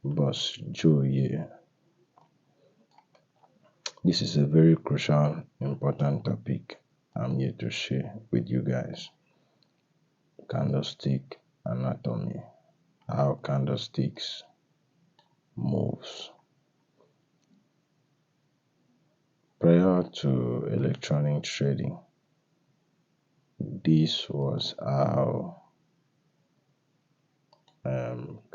Boss Joe here. This is a very crucial, important topic I'm here to share with you guys. Candlestick anatomy. How candlesticks moves. Prior to electronic trading, this was how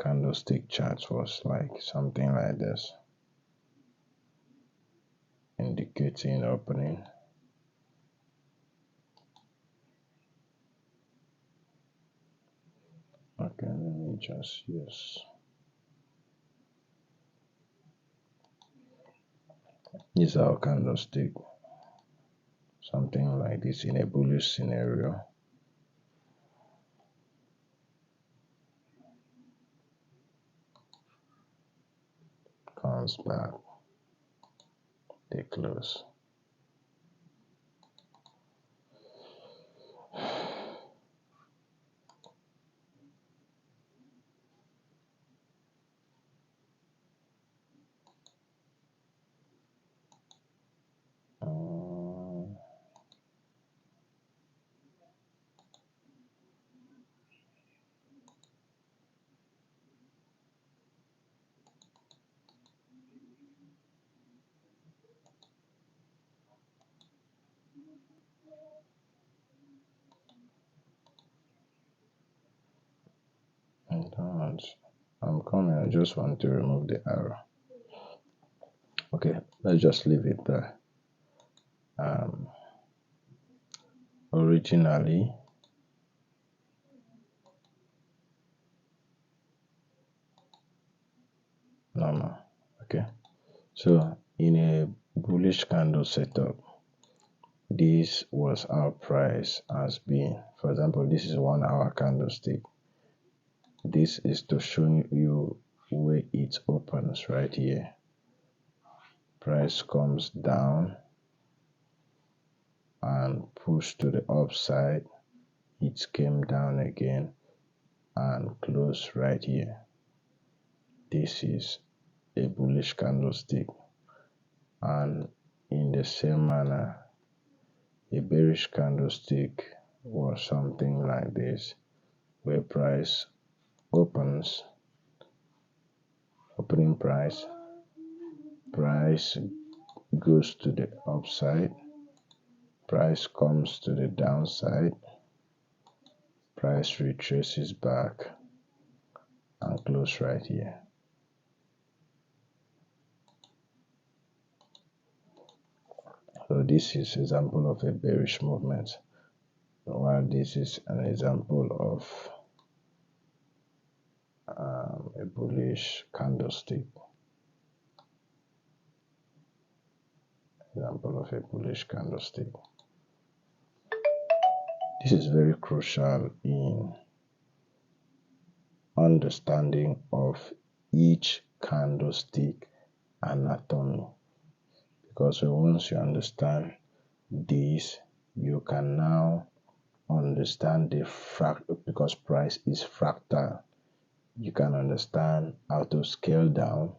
candlestick charts was like something like this, indicating opening. Okay, let me just use. This is our candlestick, something like this in a bullish scenario. Comes back, they close. And I'm coming. I just want to remove the arrow. Okay, let's just leave it there. Originally, normal. Okay, so in a bullish candle setup, this was our price has been. For example, this is 1 hour candlestick. This is to show you where it opens right here. Price comes down and push to the upside. It came down again and closed right here. This is a bullish candlestick, and in the same manner, a bearish candlestick was something like this, where price opens, opening price goes to the upside, price comes to the downside, price retraces back and close right here. So this is example of a bearish movement, while this is an example of a bullish candlestick. Example of a bullish candlestick. This is very crucial in understanding of each candlestick anatomy, because once you understand this, you can now understand the because price is fractal. You can understand how to scale down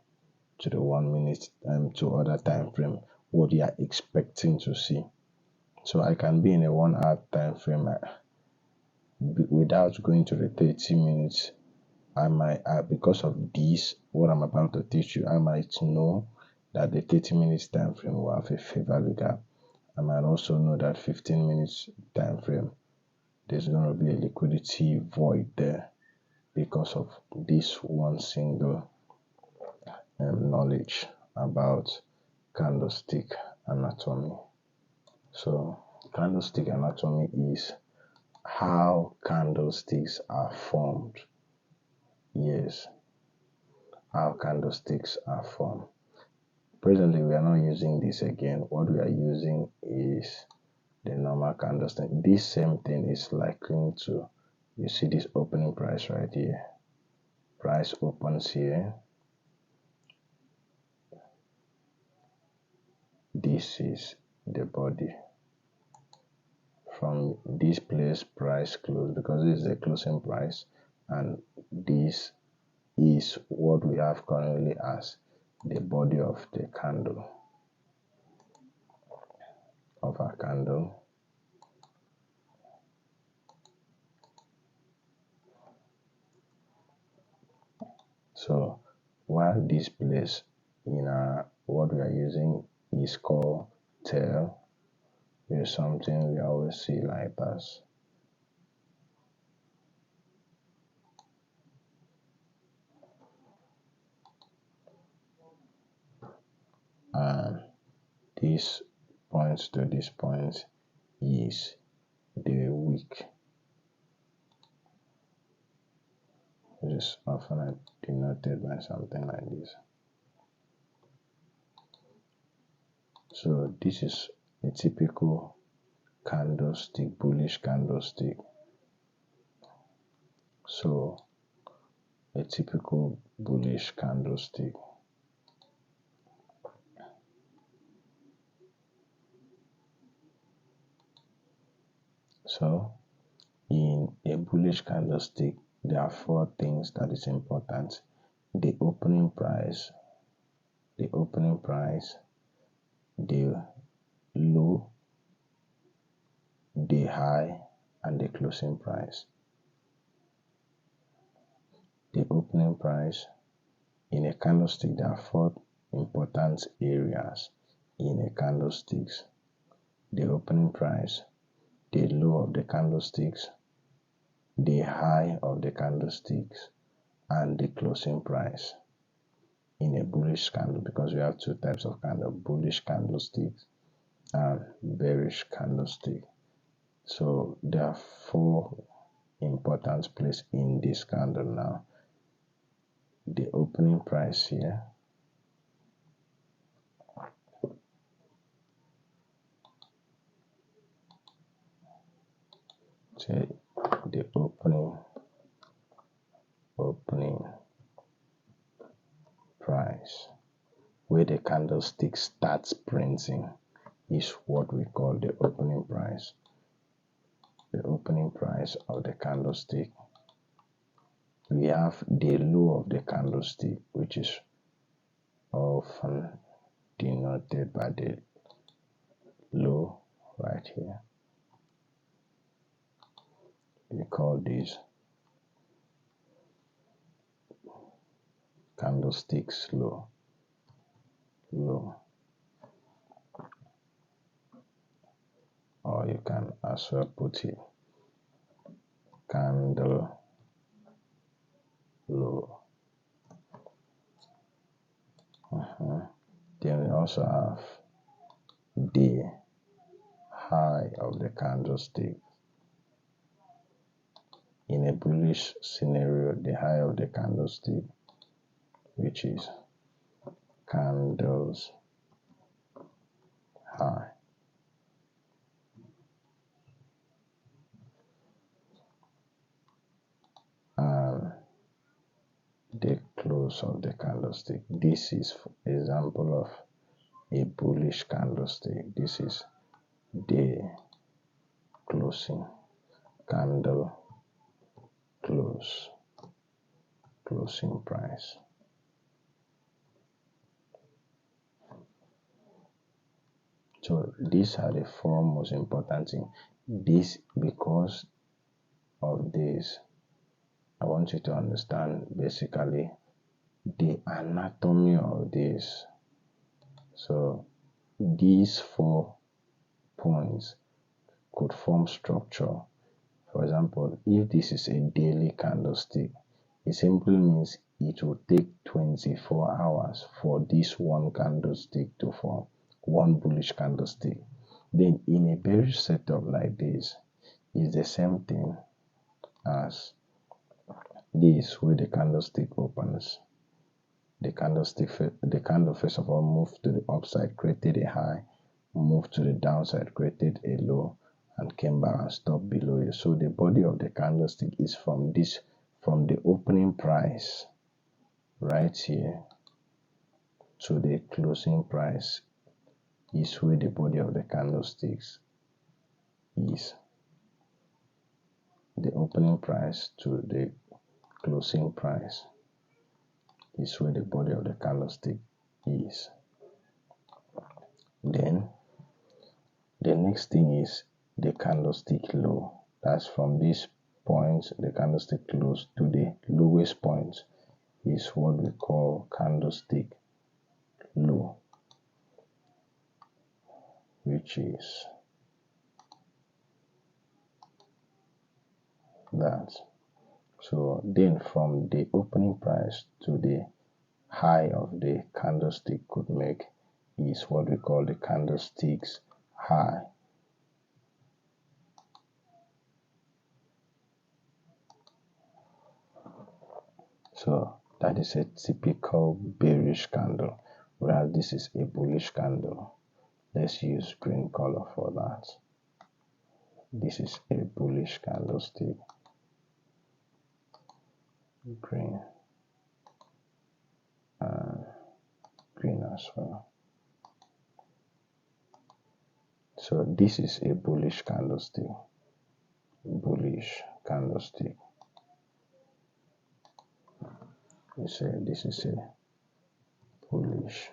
to the 1 minute to other time frame what you are expecting to see. So I can be in a 1 hour time frame without going to the 30 minutes. I might, because of this, what I'm about to teach you, I might know that the 30 minutes time frame will have a fair value gap. I might also know that 15 minutes time frame, there's going to be a liquidity void there because of this one single knowledge about candlestick anatomy. So candlestick anatomy is how candlesticks are formed. Yes, how candlesticks are formed. Presently, we are not using this again. What we are using is the normal candlestick. This same thing is likened to, you see this opening price right here. Price opens here. This is the body. From this place, price close, because this is the closing price, and this is what we have currently as the body of the candle, of our candle. So while this place in what we are using is called tail, there's something we always see like this. And this points to this point is the wick, which is often denoted by something like this. So this is a typical candlestick, bullish candlestick. So a typical bullish candlestick. So in a bullish candlestick, there are four things that is important: the opening price, the low, the high, and the closing price. The opening price in a candlestick, there are four important areas in a candlestick: the opening price, the low of the candlesticks, the high of the candlesticks, and the closing price in a bullish candle, because we have two types of candle: bullish candlesticks and bearish candlestick. So there are four important places in this candle now. The opening price here, say the opening price, where the candlestick starts printing, is what we call the opening price. The opening price of the candlestick. We have the low of the candlestick, which is often denoted by the low right here. We call this candlestick's low. Or you can as well put it candle low. Then we also have the high of the candlestick. In a bullish scenario, the high of the candlestick, which is candles high. And the close of the candlestick. This is example of a bullish candlestick. This is the closing candle closing price. So these are the four most important things. This, because of this, I want you to understand basically the anatomy of this. So these 4 points could form structure. For example, if this is a daily candlestick, it simply means it will take 24 hours for this one candlestick to form, one bullish candlestick. Then in a bearish setup like this, is the same thing as this, where the candlestick opens. The candle first of all moved to the upside, created a high, moved to the downside, created a low, and came back and stopped below it. So the body of the candlestick is from the opening price right here to the closing price, is where the body of the candlesticks is. The opening price to the closing price. is where the body of the candlestick is. Then the next thing is the candlestick low. That's from this point, the candlestick close to the lowest point is what we call candlestick low, which is that. So then from the opening price to the high of the candlestick could make is what we call the candlestick's high. So that is a typical bearish candle, whereas this is a bullish candle. Let's use green color for that. This is a bullish candlestick. Green and green as well. So this is a bullish candlestick. Bullish candlestick. We say this is a bullish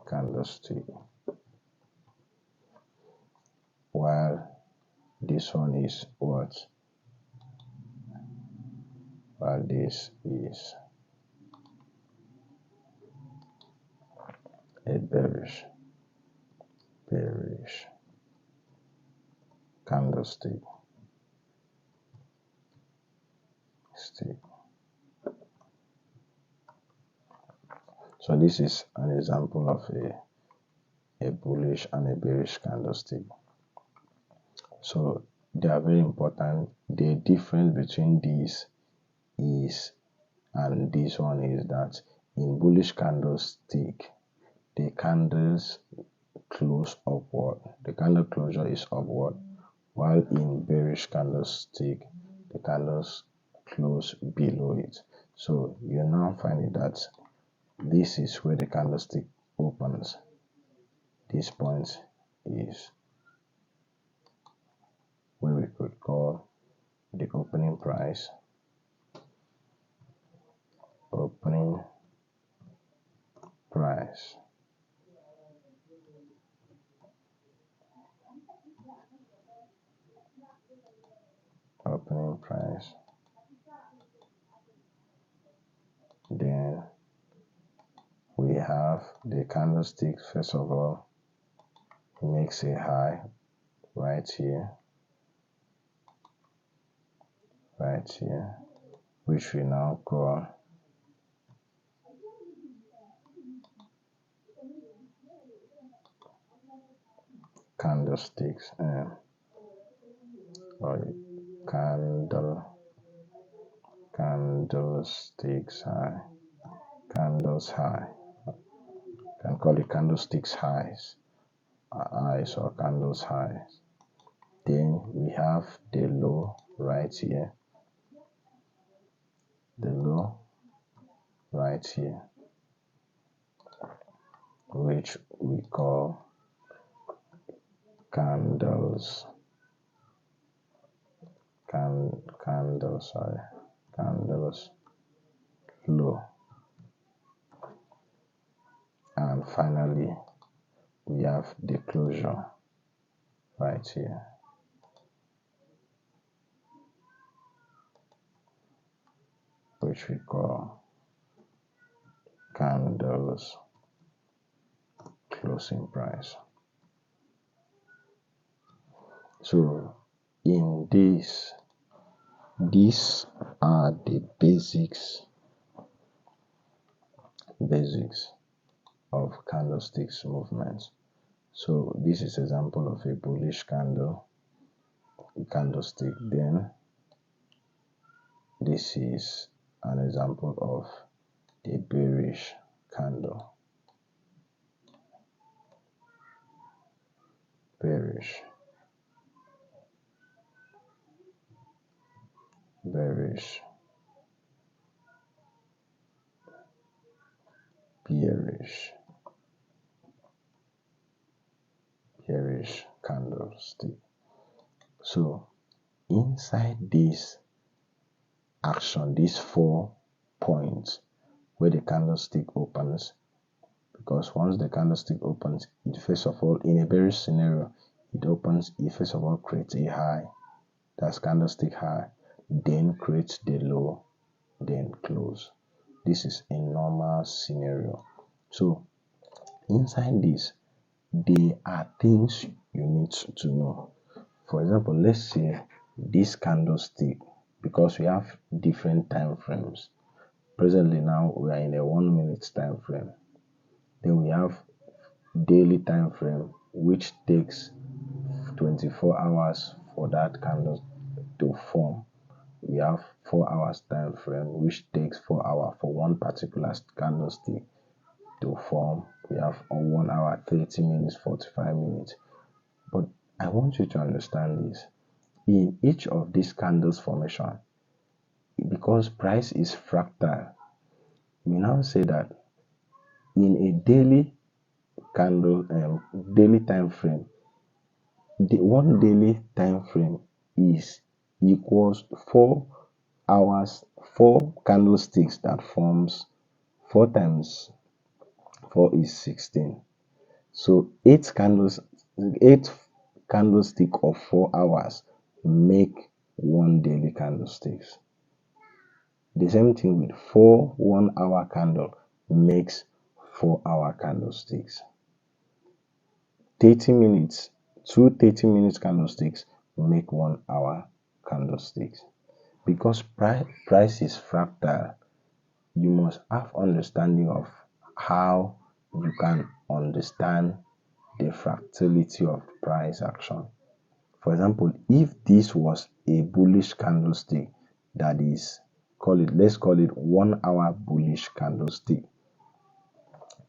candlestick, while this one is what? While this is a bearish candlestick. So this is an example of a bullish and a bearish candlestick. So they are very important. The difference between these is and this one is that in bullish candlestick, the candles close upward. The candle closure is upward, while in bearish candlestick, the candles close below it. So you now find it that this is where the candlestick opens. This point is where we could call the opening price. Opening price. Opening price. Then we have the candlestick. First of all, makes a high right here, which we now call candlesticks or candlesticks high, candles high. Can call it candlesticks highs or candles highs. Then we have the low right here, the low right here, which we call candles low. And finally, we have the closure right here, which we call candles closing price. So in this, these are the basics of candlesticks movements. So this is example of a bullish candlestick. Then this is an example of the bearish candle. Bearish candlestick. So inside this action, these 4 points where the candlestick opens, because once the candlestick opens, it first of all, in a bearish scenario, it opens, it first of all creates a high, that's candlestick high, then creates the low, then close. This is a normal scenario. So inside this, there are things you need to know. For example, let's say this candlestick, because we have different time frames. Presently now we are in a 1 minute time frame. Then we have daily time frame, which takes 24 hours for that candle to form. We have 4 hours time frame, which takes 4 hours for one particular candlestick to form. We have 1 hour, 30 minutes, 45 minutes. But I want you to understand this. In each of these candles formation, because price is fractal, we now say that in a daily candle, daily time frame, the one daily time frame is equals 4 hours, 4 candlesticks that forms 4 times 4 is 16. So 8 candlestick of 4 hours make one daily candlesticks. The same thing with 4 1-hour candle makes 4-hour candlesticks. 30 minutes, 2 30-minute candlesticks make 1 hour candlesticks. Because price is fractal, you must have understanding of how you can understand the fractality of price action. For example, if this was a bullish candlestick, that is, let's call it 1 hour bullish candlestick.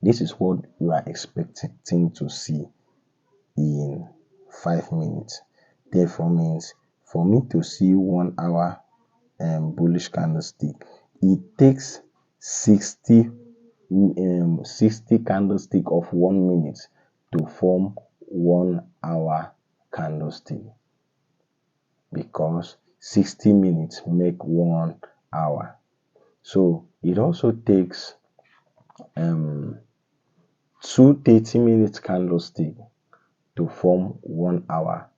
This is what you are expecting to see in 5 minutes. Therefore means for me to see 1 hour bullish candlestick, it takes 60 candlestick of 1 minute to form 1 hour candlestick, because 60 minutes make 1 hour. So it also takes 2 30-minute candlestick to form 1 hour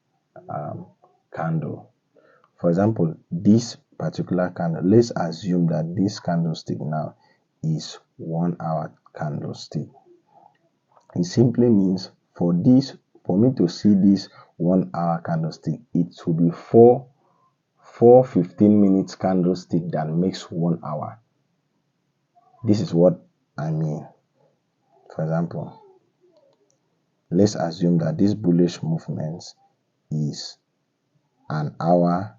candle. For example, this particular candle, let's assume that this candlestick now is 1 hour candlestick. It simply means for me to see this 1 hour candlestick, it will be 4 15-minute candlestick that makes 1 hour. This is what I mean. For example, let's assume that this bullish movement is an hour,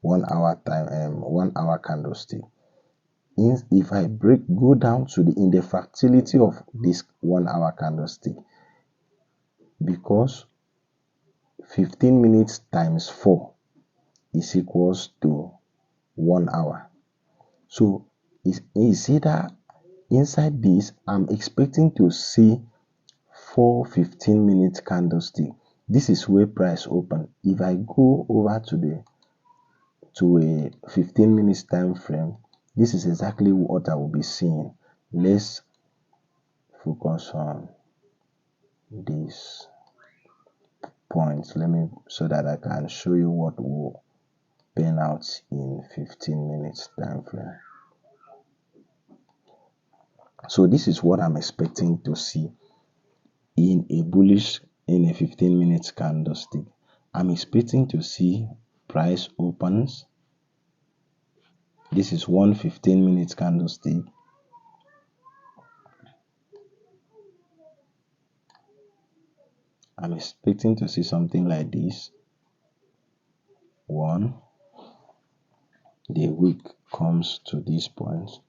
1 hour time, 1 hour candlestick. If I go down to in the fractality of this 1 hour candlestick, because 15 minutes times 4 is equals to 1 hour. So is either inside this, I'm expecting to see 4 15-minute candlestick. This is where price open. If I go over to a 15 minutes time frame, this is exactly what I will be seeing. Let's focus on these points. So that I can show you what will pan out in 15 minutes time frame. So this is what I'm expecting to see in a 15 minutes candlestick. I'm expecting to see price opens. This is 1 15-minute candlestick. I'm expecting to see something like this. 1, the wick comes to this point.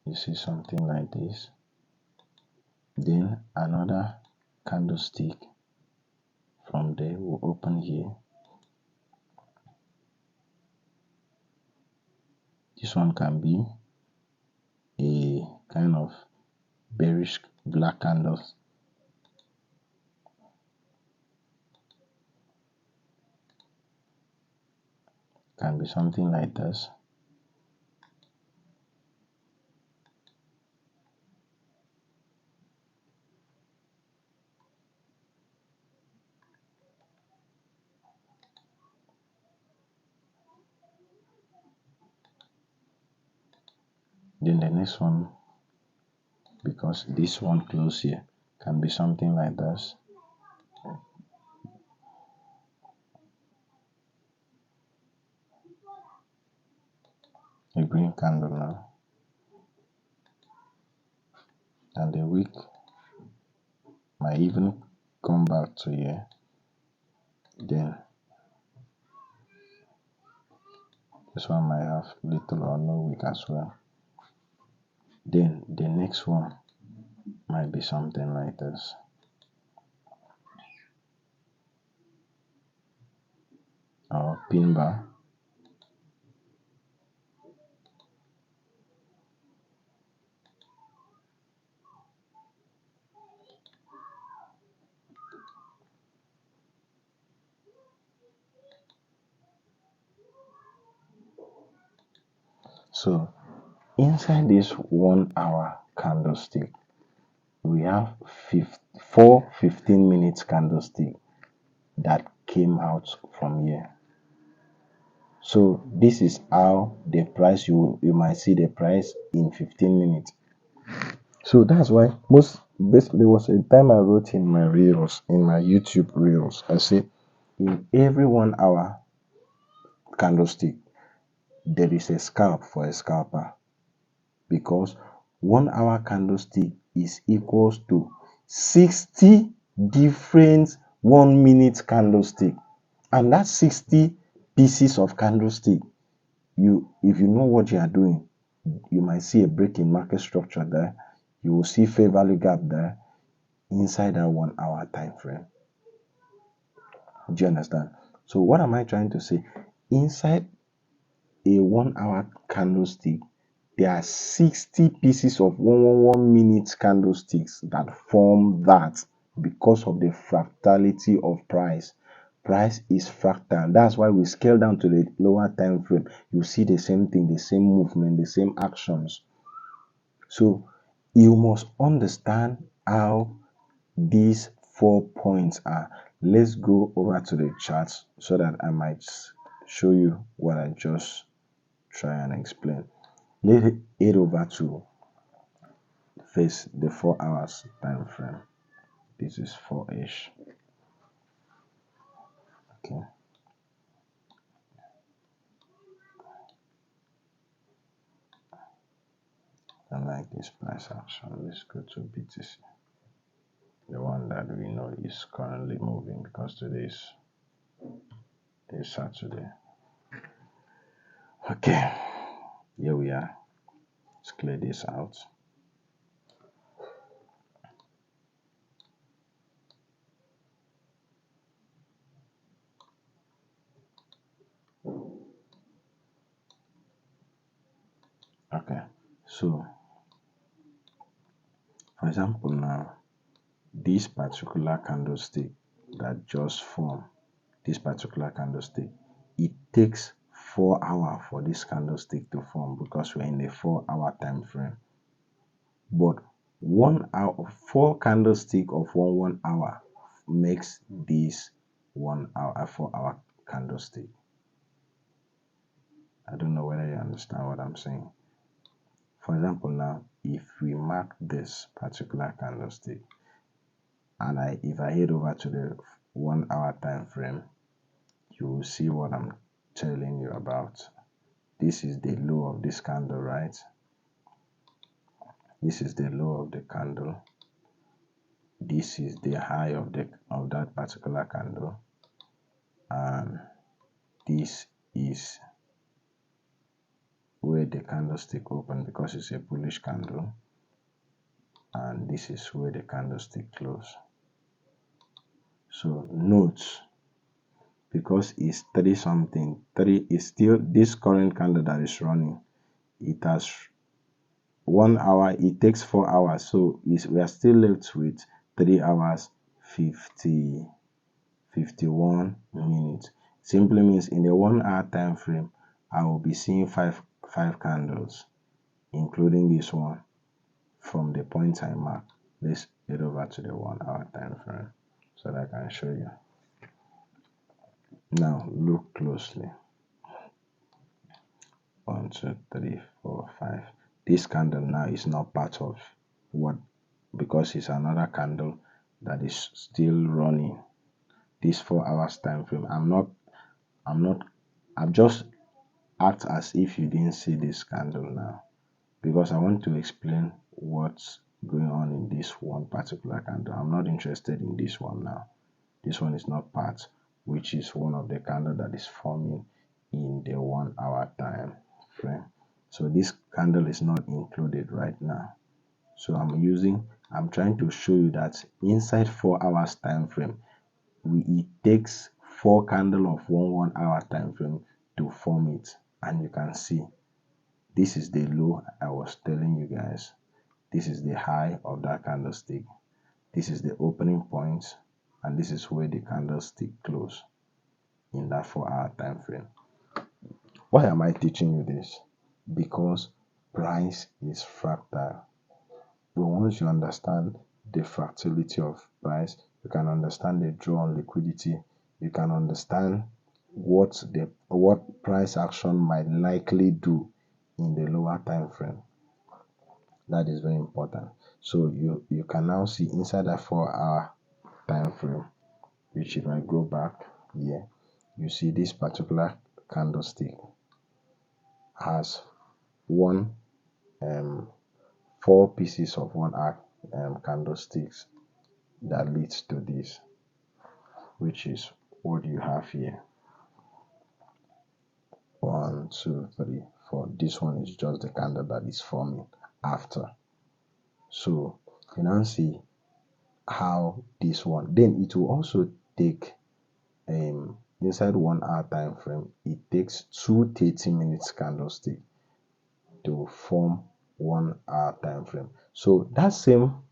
You see something like this. Then another candlestick from there will open here. This one can be a kind of bearish black candles. Can be something like this. Then the next one, because this one close here, can be something like this. A green candle now. And the wick might even come back to here. Then this one might have little or no wick as well. Then the next one might be something like this. Or pin bar. So inside this 1 hour candlestick, we have 4 15 minutes candlestick that came out from here. So this is how the price, you might see the price in 15 minutes. So that's why there was a time I wrote in my reels, in my YouTube reels, I said in every 1 hour candlestick there is a scalp for a scalper, because 1 hour candlestick is equals to 60 different 1 minute candlestick, and that's 60 pieces of candlestick. If you know what you are doing, you might see a break in market structure there. You will see fair value gap there inside that 1 hour time frame. Do you understand? So what am I trying to say? Inside a 1 hour candlestick, there are 60 pieces of 1 minute candlesticks that form that, because of the fractality of price. Price is fractal. That's why we scale down to the lower time frame. You see the same thing, the same movement, the same actions. So you must understand how these 4 points are. Let's go over to the charts so that I might show you what I just try and explain. Let's head over to face the 4 hours time frame. This is 4-ish. Okay. I like this price action. Let's go to BTC. The one that we know is currently moving, because today is Saturday. Okay. Here we are. Let's clear this out. Okay. So for example now, this particular candlestick that just formed, this particular candlestick, it takes 4 hours for this candlestick to form, because we're in the 4 hour time frame. But 1 hour, 4 candlestick of 1 hour makes this 1 hour, 4 hour candlestick. I don't know whether you understand what I'm saying. For example now, if we mark this particular candlestick, and if I head over to the 1 hour time frame, you will see what I'm telling you about. This is the low of this candle, right? This is the low of the candle. This is the high of that particular candle, and this is where the candlestick open because it's a bullish candle, and this is where the candlestick close. So note, because it's 3 something, 3 is still this current candle that is running. It has 1 hour, it takes 4 hours, so we are still left with 3 hours 51 minutes. Simply means in the 1 hour time frame, I will be seeing five candles, including this one from the point I mark. Let's get over to the 1 hour time frame so that I can show you. Now look closely. 1, 2, 3, 4, 5. This candle now is not part of what, because it's another candle that is still running this 4 hours time frame. I'm just act as if you didn't see this candle now, because I want to explain what's going on in this one particular candle. I'm not interested in this one now. This one is not part, which is one of the candle that is forming in the 1 hour time frame. So this candle is not included right now. So I'm trying to show you that inside 4 hours time frame, it takes 4 candle of 1 hour time frame to form it. And you can see this is the low I was telling you guys. This is the high of that candlestick. This is the opening point, and this is where the candlestick close in that 4 hour time frame. Why am I teaching you this? Because price is fractal. But once you understand the fractality of price, you can understand the draw on liquidity. You can understand what price action might likely do in the lower time frame. That is very important. So you can now see inside that 4 hour time frame, which if I go back here, you see this particular candlestick has 4 pieces of 1 hour candlesticks that leads to this, which is what you have here. 1, 2, 3, 4. This one is just the candle that is forming after. So you now see how this one, then it will also take inside 1 hour time frame, it takes 2 30 minutes candlestick to form 1 hour time frame. So that same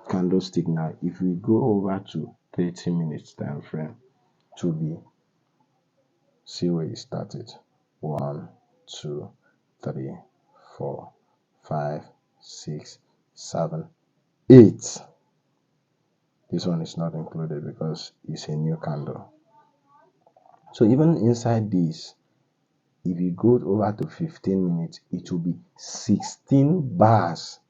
candlestick now, if we go over to 30 minutes time frame to be, see where it started. 1, 2, 3, 4, 5, 6, 7, 8. This one is not included because it's a new candle. So even inside this, if you go over to 15 minutes, it will be 16 bars.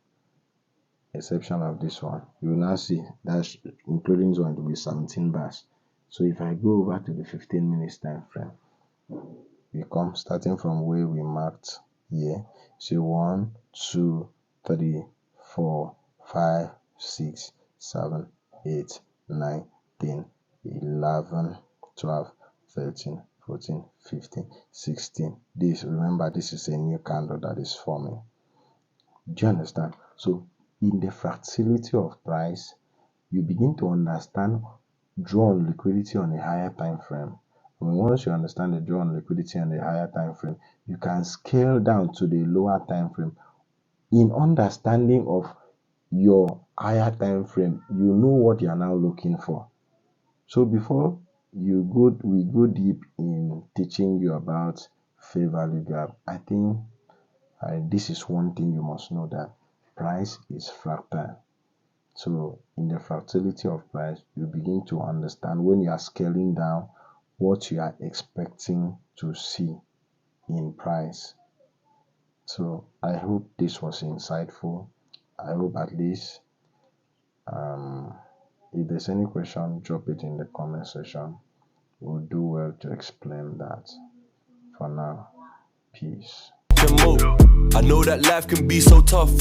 Exception of this one. You will now see that's including this one, it will be 17 bars. So if I go over to the 15 minutes time frame, we come starting from where we marked here. See 1, 2, 3, 4, 5, 6, 7, 8, 9, 10, 11, 12, 13, 14, 15, 16. Remember, this is a new candle that is forming. Do you understand? So in the fractality of price, you begin to understand draw on liquidity on a higher time frame. Once you understand the draw on liquidity on the higher time frame, you can scale down to the lower time frame. In understanding of your higher time frame, you know what you are now looking for. So before we go deep in teaching you about fair value gap, I think this is one thing you must know, that price is fractal. So in the fractality of price, you begin to understand when you are scaling down what you are expecting to see in price. So I hope this was insightful. I hope at least if there's any question, drop it in the comment section. We'll do well to explain that. For now, peace. I know that life can be so tough.